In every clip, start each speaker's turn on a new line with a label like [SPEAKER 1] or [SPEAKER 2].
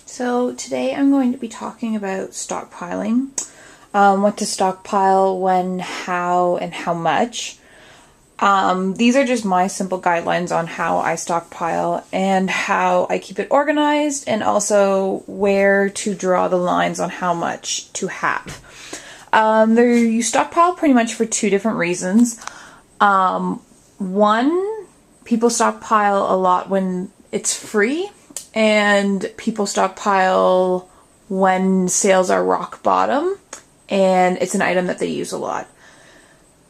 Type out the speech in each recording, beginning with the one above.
[SPEAKER 1] So today I'm going to be talking about stockpiling, what to stockpile, when, how, and how much. These are just my simple guidelines on how I stockpile and how I keep it organized, and also where to draw the lines on how much to have. You stockpile pretty much for two different reasons. One, people stockpile a lot when it's free, and people stockpile when sales are rock bottom and it's an item that they use a lot.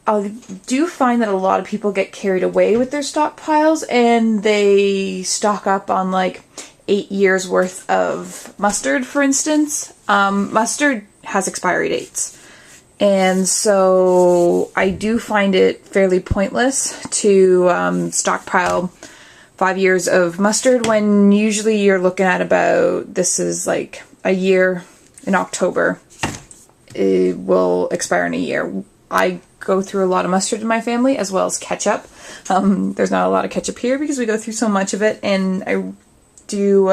[SPEAKER 1] I do find that a lot of people get carried away with their stockpiles and they stock up on like 8 years worth of mustard, for instance. Mustard has expiry dates. And so I do find it fairly pointless to stockpile 5 years of mustard when usually you're looking at about, this is like a year in October. It will expire in a year. I go through a lot of mustard in my family as well as ketchup. There's not a lot of ketchup here because we go through so much of it, and I do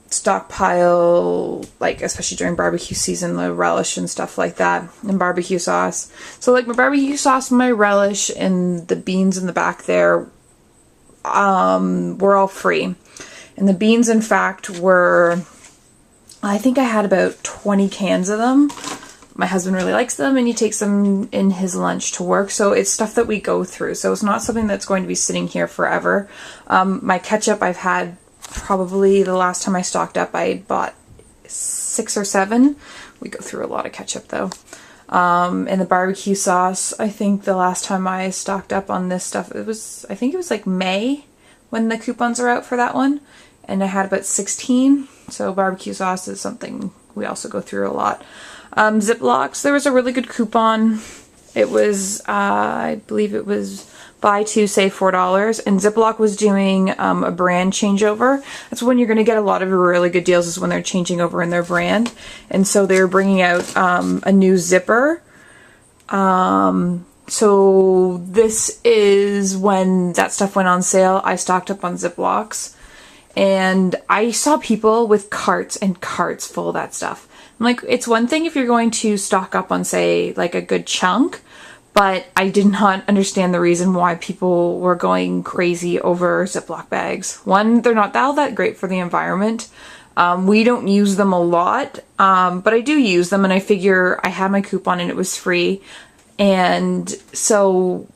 [SPEAKER 1] stockpile, like especially during barbecue season, the relish and stuff like that, and barbecue sauce. So like my barbecue sauce, my relish, and the beans in the back there were all free. And the beans, in fact, were, I think I had about 20 cans of them. My husband really likes them and he takes them in his lunch to work. So it's stuff that we go through. So it's not something that's going to be sitting here forever. My ketchup, I've had probably the last time I stocked up, I bought 6 or 7. We go through a lot of ketchup though. And the barbecue sauce, I think the last time I stocked up on this stuff, I think it was like May when the coupons are out for that one. And I had about 16. So barbecue sauce is something we also go through a lot. Ziplocs, there was a really good coupon. It was, I believe it was buy 2, save $4. And Ziploc was doing a brand changeover. That's when you're going to get a lot of really good deals, is when they're changing over in their brand. And so they're bringing out a new zipper. So this is when that stuff went on sale. I stocked up on Ziplocs. And I saw people with carts and carts full of that stuff. I'm like, it's one thing if you're going to stock up on, say, like a good chunk, but I did not understand the reason why people were going crazy over Ziploc bags. One, they're not all that great for the environment. We don't use them a lot, but I do use them, and I figure I had my coupon and it was free. And so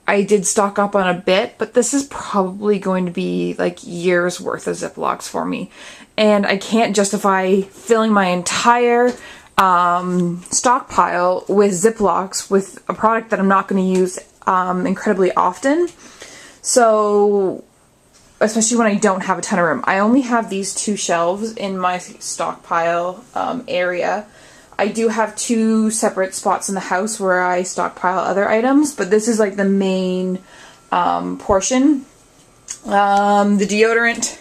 [SPEAKER 1] I did stock up on a bit, but this is probably going to be like years worth of Ziplocs for me. And I can't justify filling my entire stockpile with Ziplocs with a product that I'm not going to use incredibly often. So, especially when I don't have a ton of room. I only have these 2 shelves in my stockpile area. I do have 2 separate spots in the house where I stockpile other items, but this is like the main portion. The deodorant,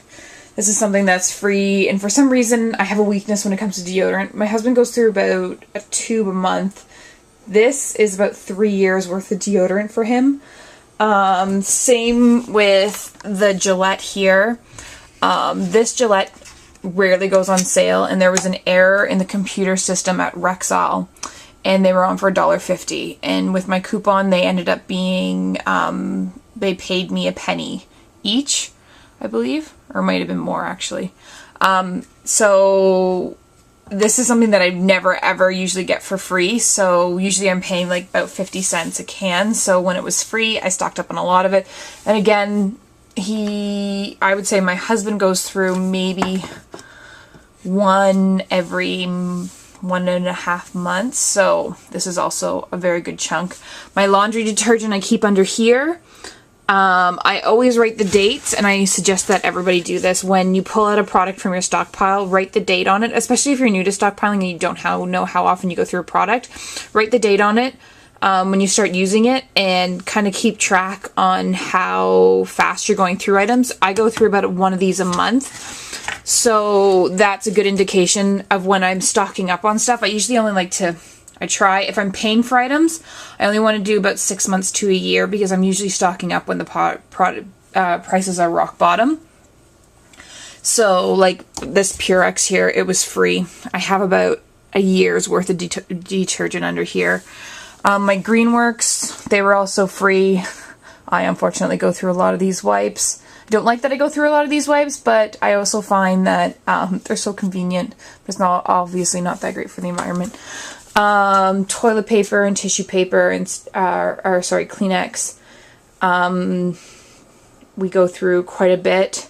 [SPEAKER 1] this is something that's free, and for some reason I have a weakness when it comes to deodorant. My husband goes through about a tube a month. This is about 3 years worth of deodorant for him. Same with the Gillette here. This Gillette rarely goes on sale, and there was an error in the computer system at Rexall, and they were on for $1.50, and with my coupon they ended up being, they paid me a penny each, I believe, or it might have been more actually. So this is something that I never ever usually get for free, so usually I'm paying like about 50 cents a can. So when it was free, I stocked up on a lot of it. And again, I would say my husband goes through maybe one every 1.5 months, so this is also a very good chunk. My laundry detergent I keep under here. I always write the dates, and I suggest that everybody do this. When you pull out a product from your stockpile, write the date on it, especially if you're new to stockpiling and you don't know how often you go through a product. Write the date on it when you start using it, and kind of keep track on how fast you're going through items. I go through about 1 of these a month, so that's a good indication of when I'm stocking up on stuff. I usually only like to, if I'm paying for items, I only want to do about 6 months to a year, because I'm usually stocking up when the prices are rock bottom. So like this Purex here, it was free. I have about a year's worth of detergent under here. My Greenworks, they were also free. I unfortunately go through a lot of these wipes. I don't like that I go through a lot of these wipes, but I also find that they're so convenient. But it's not obviously not that great for the environment. Toilet paper and tissue paper and Kleenex. We go through quite a bit,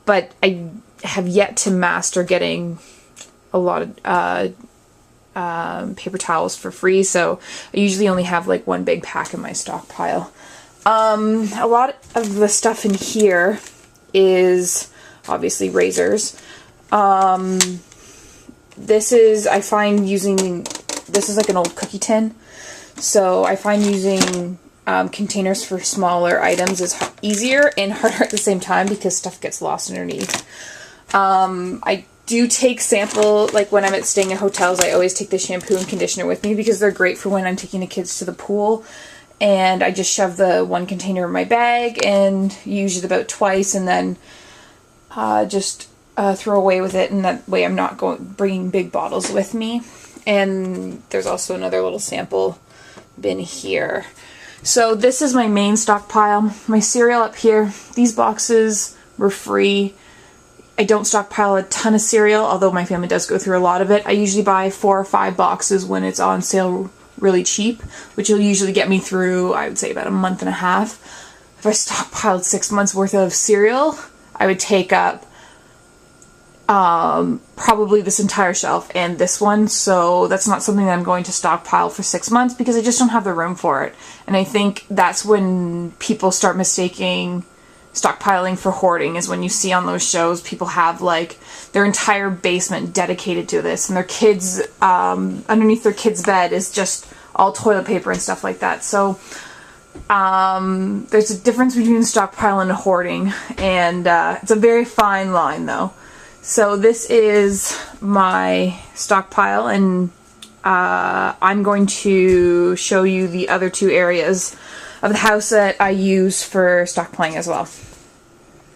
[SPEAKER 1] but I have yet to master getting a lot of paper towels for free, so I usually only have like one big pack in my stockpile. A lot of the stuff in here is obviously razors. This is like an old cookie tin, so I find using containers for smaller items is easier and harder at the same time because stuff gets lost underneath. I do take sample, like when I'm staying at hotels, I always take the shampoo and conditioner with me because they're great for when I'm taking the kids to the pool. And I just shove the one container in my bag and use it about twice, and then just throw away with it, and that way I'm not bringing big bottles with me. And there's also another little sample bin here. So this is my main stockpile. My cereal up here, these boxes were free. I don't stockpile a ton of cereal, although my family does go through a lot of it. I usually buy 4 or 5 boxes when it's on sale really cheap, which will usually get me through, I would say, about a month and a half. If I stockpiled 6 months worth of cereal, I would take up probably this entire shelf and this one, so that's not something that I'm going to stockpile for 6 months because I just don't have the room for it. And I think that's when people start mistaking stockpiling for hoarding, is when you see on those shows people have like their entire basement dedicated to this, and their kids underneath their kids' bed is just all toilet paper and stuff like that. So there's a difference between stockpiling and hoarding, and it's a very fine line though. So this is my stockpile, and I'm going to show you the other 2 areas of the house that I use for stockpiling as well.